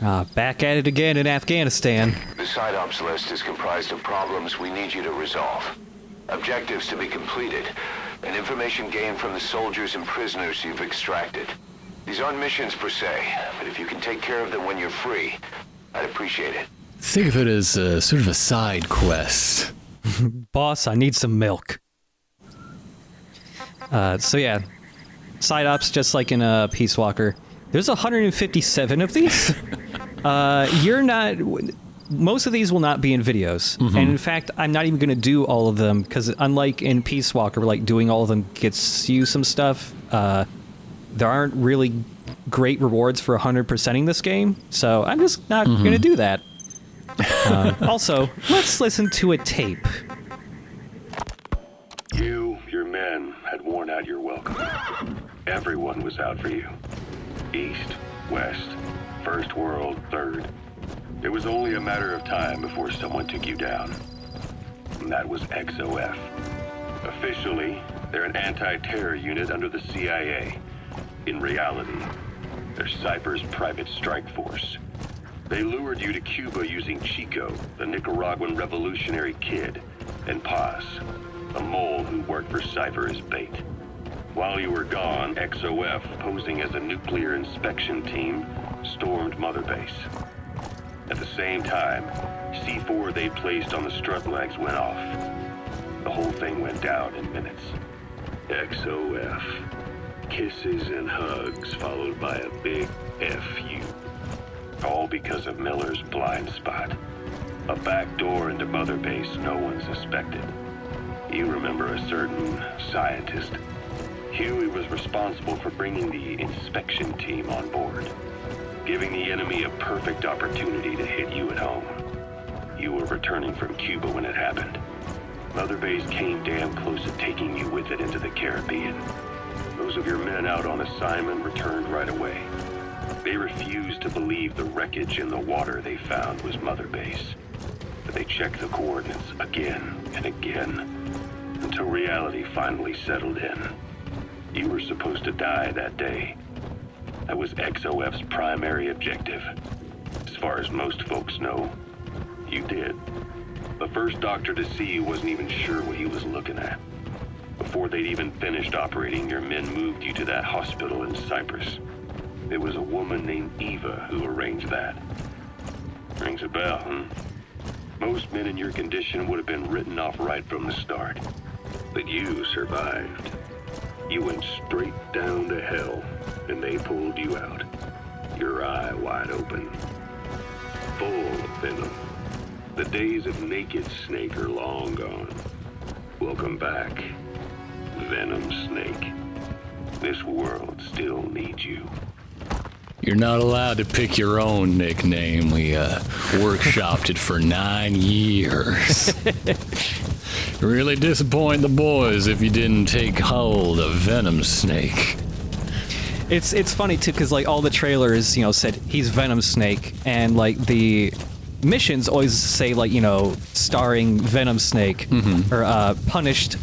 Back at it again in Afghanistan. The side ops list is comprised of problems we need you to resolve. Objectives to be completed, and information gained from the soldiers and prisoners you've extracted. These aren't missions per se, but if you can take care of them when you're free, I'd appreciate it. Think of it as a, sort of a side quest. Boss, I need some milk. So yeah, side ops just like in Peace Walker. There's 157 of these. Most of these will not be in videos. Mm-hmm. And in fact, I'm not even going to do all of them because unlike in Peace Walker, like doing all of them gets you some stuff. There aren't really great rewards for 100%ing this game. So I'm just not going to do that. Also, let's listen to a tape. Your men had worn out your welcome. Everyone was out for you. East, West, First World, Third. It was only a matter of time before someone took you down. And that was XOF. Officially, they're an anti-terror unit under the CIA. In reality, they're Cypher's private strike force. They lured you to Cuba using Chico, the Nicaraguan revolutionary kid, and Paz, a mole who worked for Cypher as bait. While you were gone, XOF, posing as a nuclear inspection team, stormed Mother Base. At the same time, C4 they placed on the strut legs went off. The whole thing went down in minutes. XOF. Kisses and hugs followed by a big F you. All because of Miller's blind spot. A back door into Mother Base no one suspected. You remember a certain scientist. Huey was responsible for bringing the inspection team on board, giving the enemy a perfect opportunity to hit you at home. You were returning from Cuba when it happened. Mother Base came damn close to taking you with it into the Caribbean. Those of your men out on assignment returned right away. They refused to believe the wreckage in the water they found was Mother Base. But they checked the coordinates again and again, until reality finally settled in. You were supposed to die that day. That was XOF's primary objective. As far as most folks know, you did. The first doctor to see you wasn't even sure what he was looking at. Before they'd even finished operating, your men moved you to that hospital in Cyprus. It was a woman named Eva who arranged that. Rings a bell, huh? Most men in your condition would have been written off right from the start. But you survived. You went straight down to hell, and they pulled you out. Your eye wide open. Full of venom. The days of Naked Snake are long gone. Welcome back, Venom Snake. This world still needs you. You're not allowed to pick your own nickname. We workshopped it for 9 years. Really disappoint the boys if you didn't take hold of Venom Snake. It's funny too because like all the trailers said he's Venom Snake, and like the missions always say like starring Venom Snake, or punished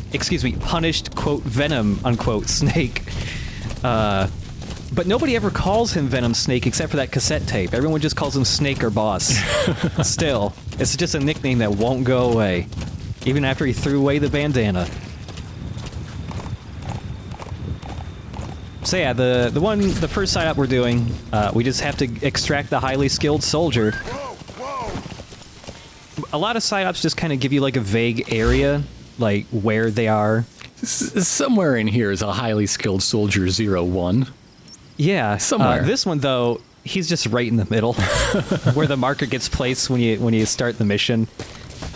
quote Venom unquote Snake. But nobody ever calls him Venom Snake except for that cassette tape. Everyone just calls him Snake or Boss. Still, it's just a nickname that won't go away, even after he threw away the bandana. So yeah, the first side up we're doing, we just have to extract the highly skilled soldier. A lot of side ops just kind of give you like a vague area, like where they are. Somewhere in here is a highly skilled soldier 01. Yeah, somewhere. This one though, he's just right in the middle, where the marker gets placed when you start the mission.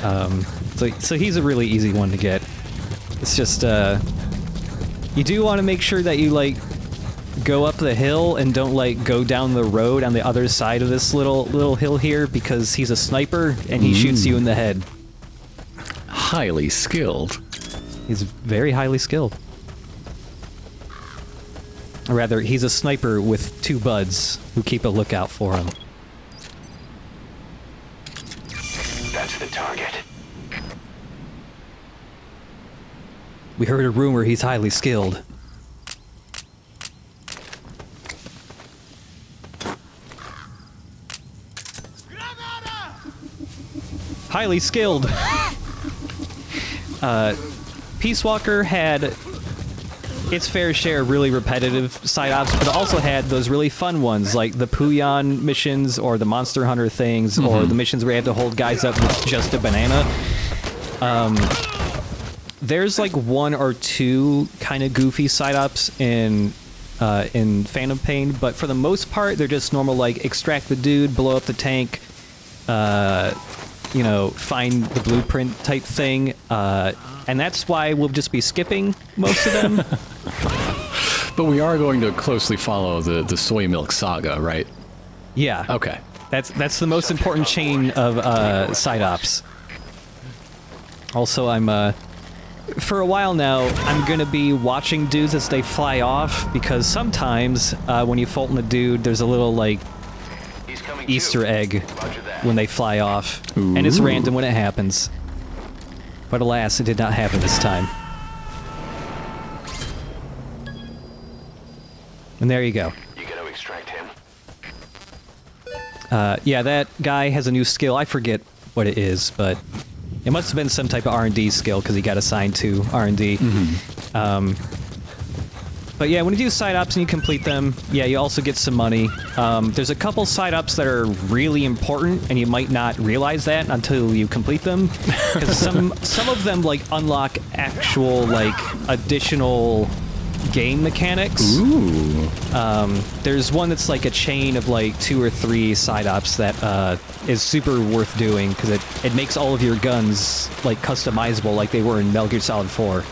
So he's a really easy one to get. It's just you do want to make sure that you like go up the hill and don't like go down the road on the other side of this little hill here, because he's a sniper and he shoots you in the head. Highly skilled. He's very highly skilled. Or rather, he's a sniper with 2 buds who keep a lookout for him. That's the target. We heard a rumor he's highly skilled. highly skilled. Peace Walker had its fair share of really repetitive side ops, but it also had those really fun ones, like the Puyon missions or the Monster Hunter things, or the missions where you have to hold guys up with just a banana. There's like one or two kind of goofy side ops in Phantom Pain, but for the most part, they're just normal, like extract the dude, blow up the tank, you know, find the blueprint type thing, and that's why we'll just be skipping most of them. But we are going to closely follow the soy milk saga, right? Yeah. Okay. That's the most important chain of side ops. Also, for a while now, I'm gonna be watching dudes as they fly off, because sometimes when you Fulton a dude, there's a little like He's coming Easter too. egg Roger that. when they fly off, and it's Ooh. random when it happens. But alas, it did not happen this time. And there you go. You gonna extract him? Yeah, that guy has a new skill. I forget what it is, but it must have been some type of R&D skill because he got assigned to R&D. But yeah, when you do side ops and you complete them, yeah, you also get some money. There's a couple side ops that are really important, and you might not realize that until you complete them, because some of them like unlock actual like additional game mechanics. Ooh. There's one that's like a chain of like 2 or 3 side ops that is super worth doing, because it makes all of your guns like customizable like they were in Metal Gear Solid 4.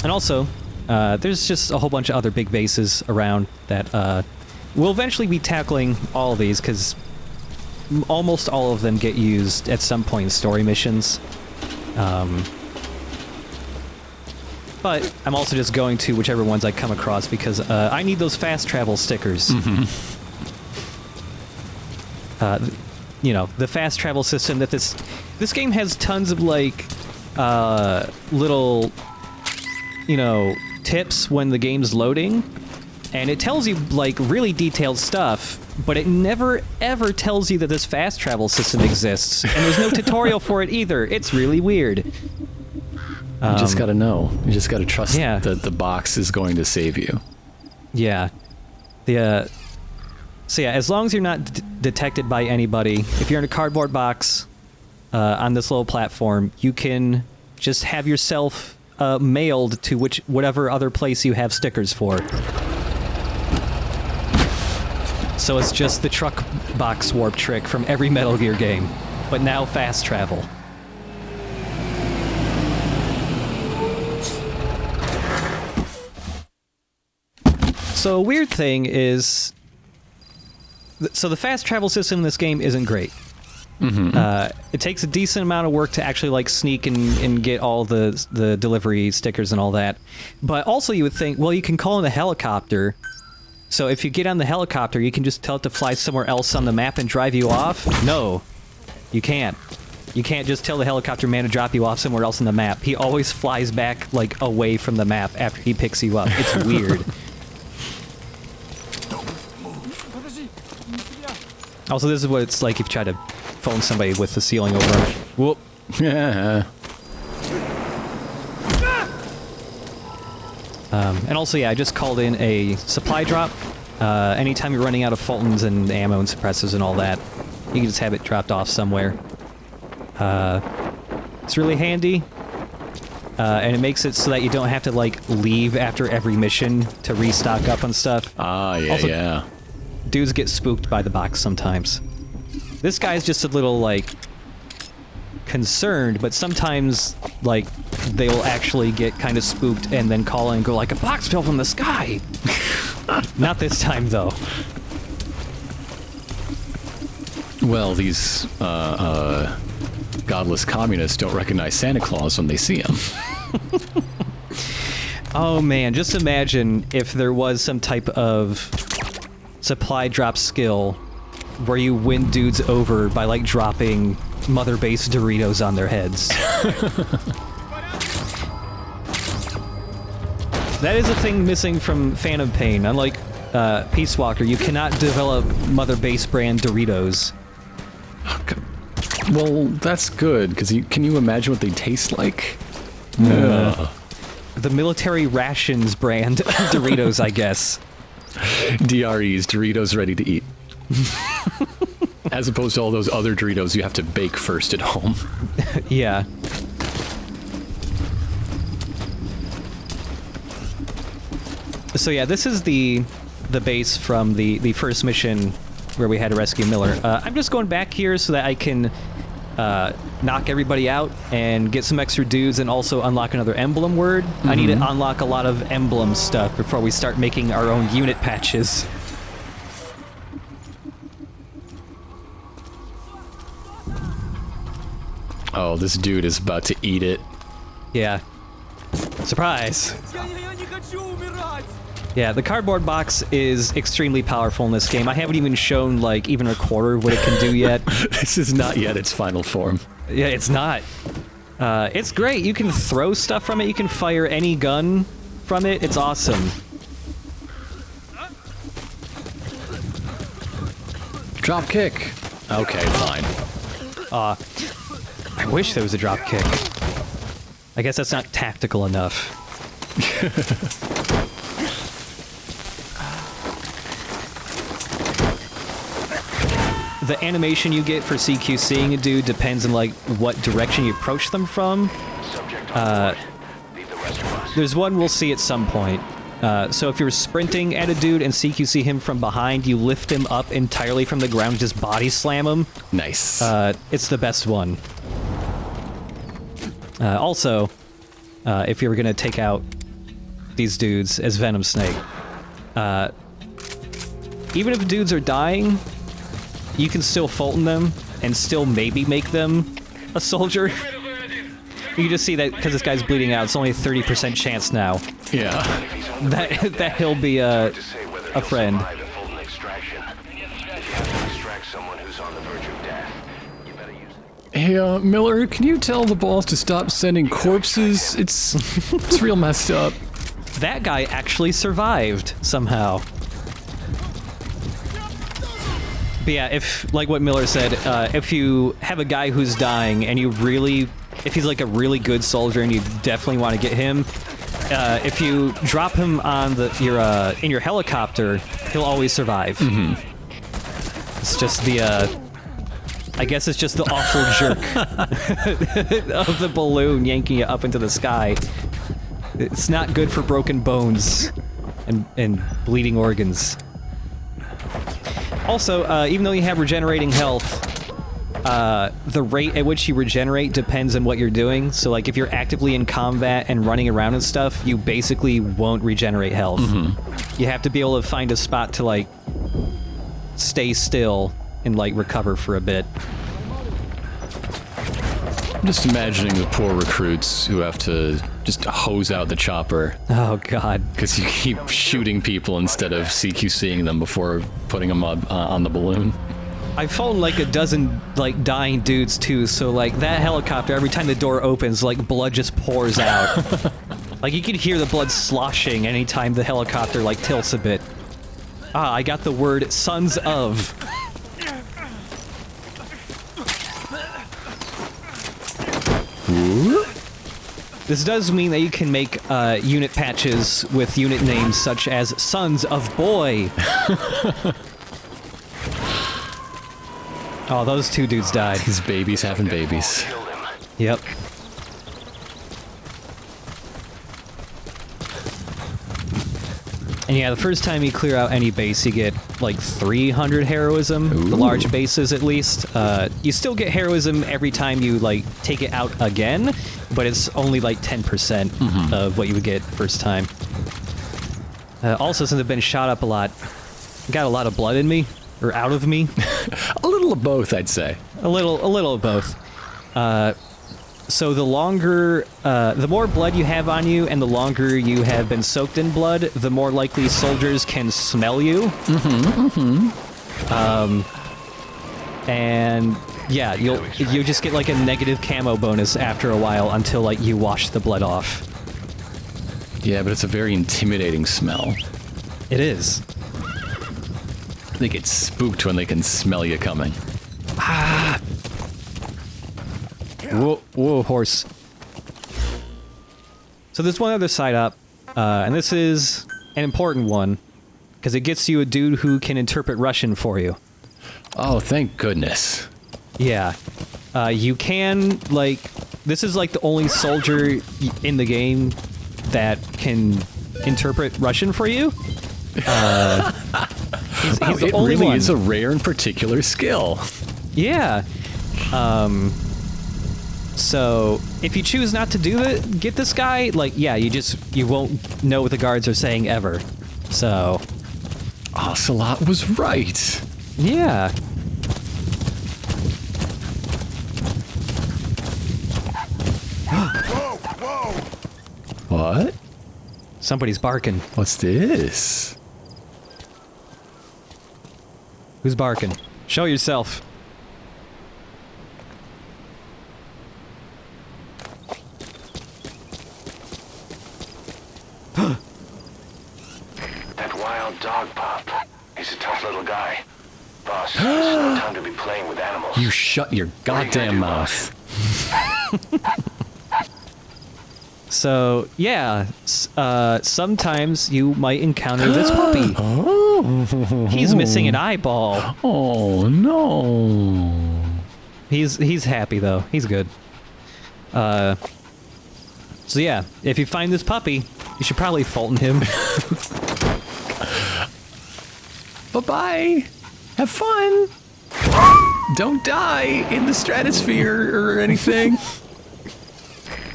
And also, there's just a whole bunch of other big bases around that we'll eventually be tackling all of these, because almost all of them get used at some point in story missions. But I'm also just going to whichever ones I come across, because I need those fast travel stickers. You know, the fast travel system that this game has tons of like little, you know, tips when the game's loading, and it tells you like really detailed stuff, but it never ever tells you that this fast travel system exists, and there's no tutorial for it either. It's really weird. You just gotta know. You just gotta trust Yeah. that the box is going to save you. Yeah. So yeah, as long as you're not detected by anybody, if you're in a cardboard box on this little platform, you can just have yourself mailed to whatever other place you have stickers for. So it's just the truck box warp trick from every Metal Gear game, but now fast travel. So a weird thing is, so the fast travel system in this game isn't great. It takes a decent amount of work to actually like sneak and get all the delivery stickers and all that. But also you would think, well, you can call in a helicopter. So if you get on the helicopter, you can just tell it to fly somewhere else on the map and drive you off. No, you can't. You can't just tell the helicopter man to drop you off somewhere else on the map. He always flies back like away from the map after he picks you up. It's weird. Also, this is what it's like if you try to phone somebody with the ceiling over them. Whoop. Yeah. And also, yeah, I just called in a supply drop. Anytime you're running out of Fultons and ammo and suppressors and all that, you can just have it dropped off somewhere. It's really handy. And it makes it so that you don't have to, like, leave after every mission to restock up on stuff. Ah, yeah, Also- yeah. Dudes get spooked by the box sometimes. This guy's just a little, like, concerned, but sometimes, like, they'll actually get kind of spooked and then call in and go like, a box fell from the sky! Not this time, though. Well, these godless communists don't recognize Santa Claus when they see him. Oh man, just imagine if there was some type of supply drop skill where you win dudes over by, like, dropping Mother Base Doritos on their heads. That is a thing missing from Phantom Pain. Unlike Peace Walker, you cannot develop Mother Base brand Doritos. Well, that's good, because can you imagine what they taste like? The military rations brand of Doritos, I guess. DREs, Doritos ready to eat. As opposed to all those other Doritos you have to bake first at home. Yeah. So yeah, this is the base from the first mission where we had to rescue Miller. I'm just going back here so that I can knock everybody out and get some extra dudes and also unlock another emblem word. I need to unlock a lot of emblem stuff before we start making our own unit patches. Oh, this dude is about to eat it. Yeah. Surprise! Yeah, the cardboard box is extremely powerful in this game. I haven't even shown, like, even a quarter of what it can do yet. This is not yet its final form. Yeah, it's not. It's great. You can throw stuff from it. You can fire any gun from it. It's awesome. Drop kick. Okay, fine. I wish there was a drop kick. I guess that's not tactical enough. The animation you get for CQCing a dude depends on, like, what direction you approach them from. There's one we'll see at some point. So if you're sprinting at a dude and CQC him from behind, you lift him up entirely from the ground, just body slam him. Nice. It's the best one. Also, if you were gonna take out these dudes as Venom Snake, even if dudes are dying, you can still Fulton them and still maybe make them a soldier. You can just see that because this guy's bleeding out, it's only a 30% chance now. Yeah. That he'll be a friend. Hey, Miller, can you tell the boss to stop sending corpses? It's real messed up. That guy actually survived somehow. But yeah, if, like what Miller said, if you have a guy who's dying and you really, if he's like a really good soldier and you definitely want to get him, if you drop him on in your helicopter, he'll always survive. It's just the, I guess it's just the awful jerk of the balloon yanking you up into the sky. It's not good for broken bones and bleeding organs. Also, even though you have regenerating health, the rate at which you regenerate depends on what you're doing. So, like, if you're actively in combat and running around and stuff, you basically won't regenerate health. You have to be able to find a spot to, like, stay still and, like, recover for a bit. I'm just imagining the poor recruits who have to just hose out the chopper. Oh, God. Because you keep shooting people instead of CQCing them before putting them up, on the balloon. I've fallen like a dozen, like, dying dudes, too, so, like, that helicopter, every time the door opens, like, blood just pours out. Like, you can hear the blood sloshing anytime the helicopter, like, tilts a bit. Ah, I got the word sons of. This does mean that you can make unit patches with unit names such as Sons of Boy. Oh, those two dudes died. These babies having babies. Yep. And yeah, the first time you clear out any base, you get like 300 heroism. Ooh. The large bases, at least. You still get heroism every time you like take it out again, but it's only like 10% of what you would get first time. Also, since I've been shot up a lot, I got a lot of blood in me, or out of me. A little of both, I'd say. A little of both. So the longer, the more blood you have on you, and the longer you have been soaked in blood, the more likely soldiers can smell you. And yeah, you'll just get like a negative camo bonus after a while until like you wash the blood off. Yeah, but it's a very intimidating smell. It is. They get spooked when they can smell you coming. Ah, Whoa, horse. So there's one other side up, and this is an important one, because it gets you a dude who can interpret Russian for you. Oh, thank goodness. Yeah. You can, like, this is like the only soldier in the game that can interpret Russian for you. He's the It only really one. is a rare and particular skill. Yeah. So if you choose not to get this guy, like, yeah, you won't know what the guards are saying ever. So, Ocelot was right. yeah. What? Somebody's barking. What's this? Who's barking? Show yourself. That wild dog pup. He's a tough little guy. Boss, this is no time to be playing with animals. You shut your goddamn mouth. So, yeah, sometimes you might encounter this puppy. He's missing an eyeball. Oh no. He's happy though. He's good. So yeah, if you find this puppy, you should probably Fulton him. Bye-bye. Have fun. Don't die in the stratosphere or anything.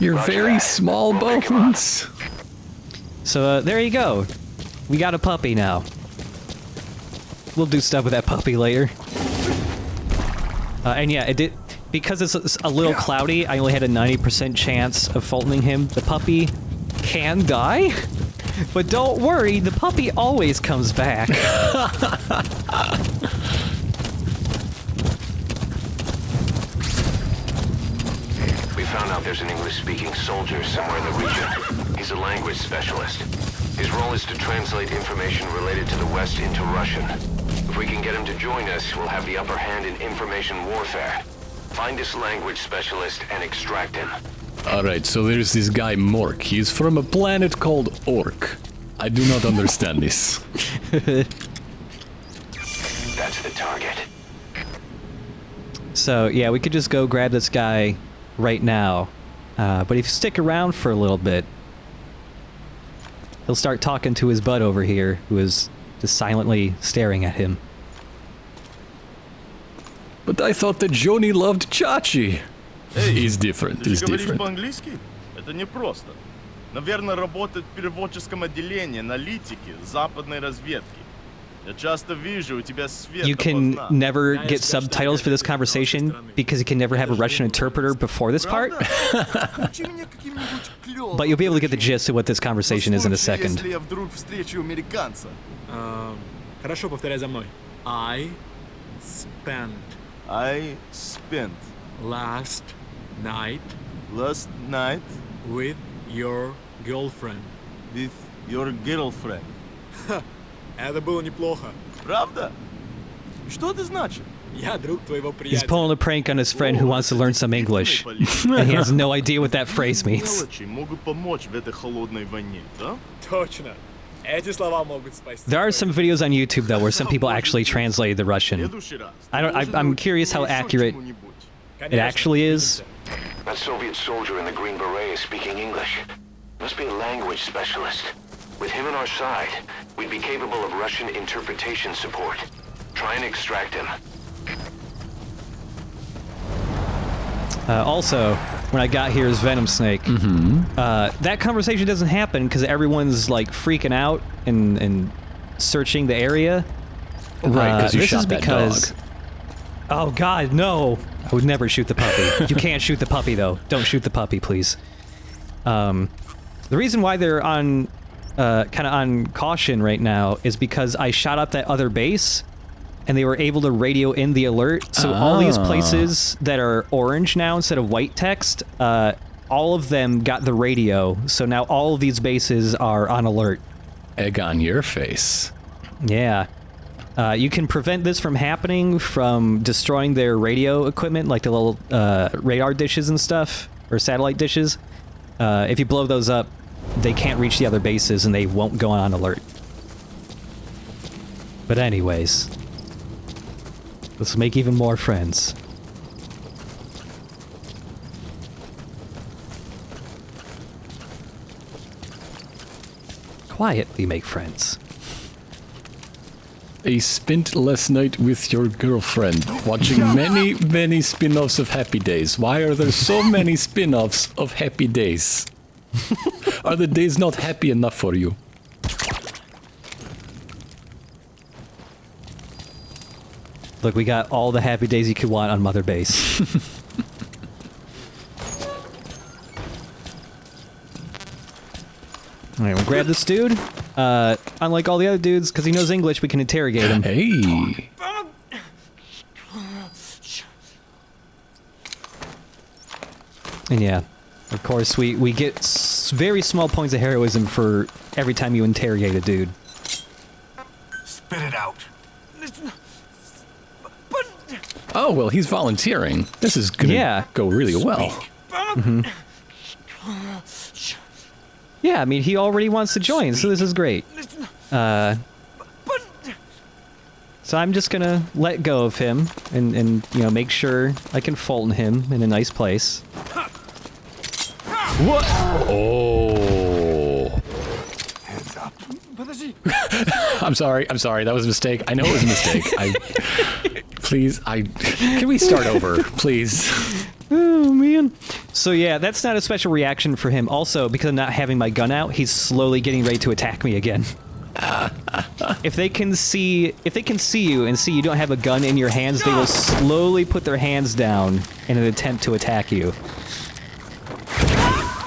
Your very small bones. So there you go. We got a puppy now. We'll do stuff with that puppy later. And yeah, it did, because it's a little cloudy. I only had a 90% chance of Fultoning him. The puppy can die, but don't worry, the puppy always comes back. We found out there's an English-speaking soldier somewhere in the region. He's a language specialist. His role is to translate information related to the West into Russian. If we can get him to join us, we'll have the upper hand in information warfare. Find this language specialist and extract him. Alright, so there's this guy Mork. He's from a planet called Orc. I do not understand this. That's the target. So yeah, we could just go grab this guy right now. But if you stick around for a little bit, he'll start talking to his bud over here, who is just silently staring at him. But I thought that Joni loved Chachi. He's different, Ты he's же говоришь different. по-английски? Это непросто. Наверное, работает в переводческом отделении аналитики западной разведки. Я часто вижу, у тебя свет You can допоздна. never get subtitles for this conversation because you can never have a Russian interpreter before this part. Правда? Учи меня каким-нибудь клёвым But you'll be able to get the выражением. gist of what this conversation is in a На случай, second. Если я вдруг встречу американца. Хорошо, повторяй за мной. I spent I spent last night last night with your girlfriend. with your girlfriend. Это было неплохо. Правда? Что это значит? Я друг твоего He's приятеля. pulling a prank on his friend who wants to learn some English, and he has no idea what that phrase means. Мелочи могут помочь в этой холодной войне, да? Точно. Эти слова могут спасти. There are some videos on YouTube though where some people actually translated the Russian. Следующий раз. I'm curious how accurate it actually is. That Soviet soldier in the Green Beret is speaking English. Must be a language specialist. With him on our side, we'd be capable of Russian interpretation support. Try and extract him. Also, when I got here as Venom Snake, that conversation doesn't happen because everyone's like freaking out and searching the area. Right, because you this shot is that because, dog. Oh God, no! I would never shoot the puppy. You can't shoot the puppy though. Don't shoot the puppy, please. The reason why they're on, kind of on caution right now is because I shot up that other base, and they were able to radio in the alert. So all these places that are orange now instead of white text, all of them got the radio. So now all of these bases are on alert. Egg on your face. Yeah. You can prevent this from happening from destroying their radio equipment, like the little radar dishes and stuff, or satellite dishes. If you blow those up, they can't reach the other bases and they won't go on alert. But anyways, let's make even more friends. Quietly make friends. I spent last night with your girlfriend, watching many spin-offs of Happy Days. Why are there so many spin-offs of Happy Days? Are the days not happy enough for you? Look, we got all the happy days you could want on Mother Base. Alright, we'll grab this dude. Unlike all the other dudes, because he knows English, we can interrogate him. Hey! And yeah, of course, we get very small points of heroism for every time you interrogate a dude. Spit it out. Oh, well, he's volunteering. This is gonna go really well. Mm-hmm. Yeah, I mean, he already wants to join, so this is great. So I'm just gonna let go of him and you know, make sure I can Fulton him in a nice place. What? Oh. Hands up. I'm sorry, that was a mistake. I know it was a mistake. Can we start over, please? Oh, man. So yeah, that's not a special reaction for him. Also, because I'm not having my gun out, he's slowly getting ready to attack me again. If they can see you and see you don't have a gun in your hands, they will slowly put their hands down in an attempt to attack you.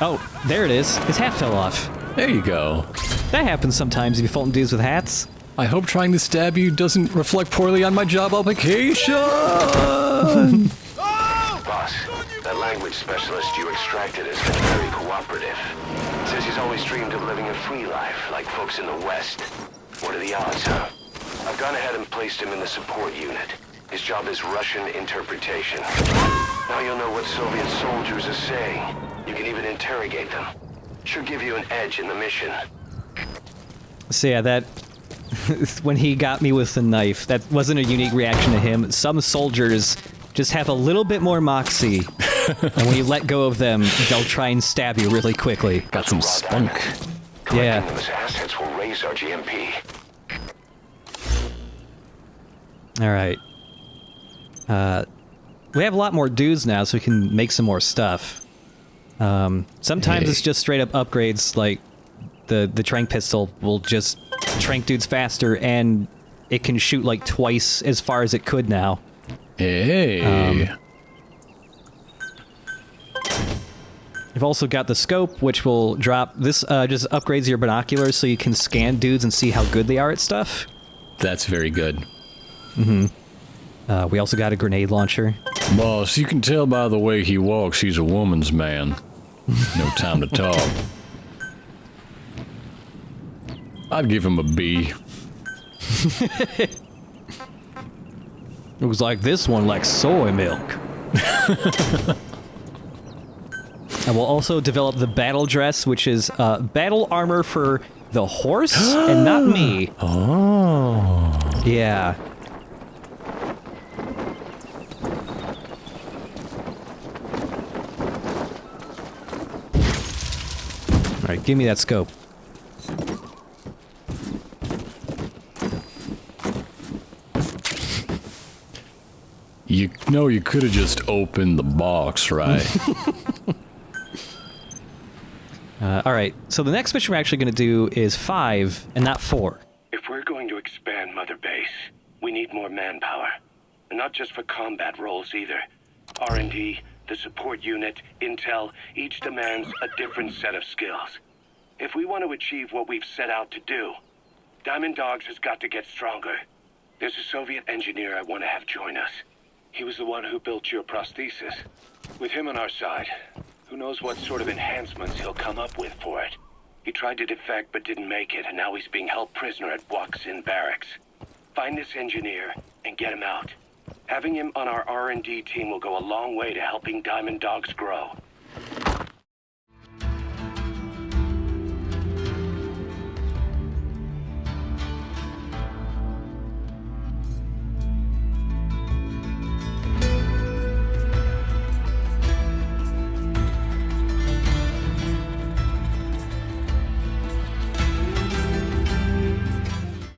Oh, there it is. His hat fell off. There you go. That happens sometimes if you Fulton dudes with hats. I hope trying to stab you doesn't reflect poorly on my job application. Boss, that language specialist you extracted has been very cooperative. Says he's always dreamed of living a free life, like folks in the West. What are the odds, huh? I've gone ahead and placed him in the support unit. His job is Russian interpretation. Now you'll know what Soviet soldiers are saying. You can even interrogate them. Should give you an edge in the mission. So yeah, that... when he got me with the knife, that wasn't a unique reaction to him. Some soldiers just have a little bit more moxie, and when you let go of them, they'll try and stab you really quickly. Got some spunk. Yeah. Collecting them as assets will raise our GMP. Alright. We have a lot more dudes now, so we can make some more stuff. Sometimes it's just straight up upgrades, like the tranq pistol will just tranq dudes faster, and it can shoot like twice as far as it could now. Hey. You've also got the scope, which will drop... This just upgrades your binoculars so you can scan dudes and see how good they are at stuff. That's very good. Mm-hmm. We also got a grenade launcher. Boss, you can tell by the way he walks he's a woman's man. No time to talk. I'd give him a B. Looks like this one likes soy milk. And we'll also develop the battle dress, which is battle armor for the horse and not me. Oh. Yeah. Alright, give me that scope. You know you could have just opened the box, right? Alright, so the next mission we're actually going to do is 5 and not 4. If we're going to expand Mother Base, we need more manpower. And not just for combat roles either. R&D, the support unit, intel, each demands a different set of skills. If we want to achieve what we've set out to do, Diamond Dogs has got to get stronger. There's a Soviet engineer I want to have join us. He was the one who built your prosthesis. With him on our side, who knows what sort of enhancements he'll come up with for it. He tried to defect but didn't make it, and now he's being held prisoner at Waksin Barracks. Find this engineer and get him out. Having him on our R&D team will go a long way to helping Diamond Dogs grow.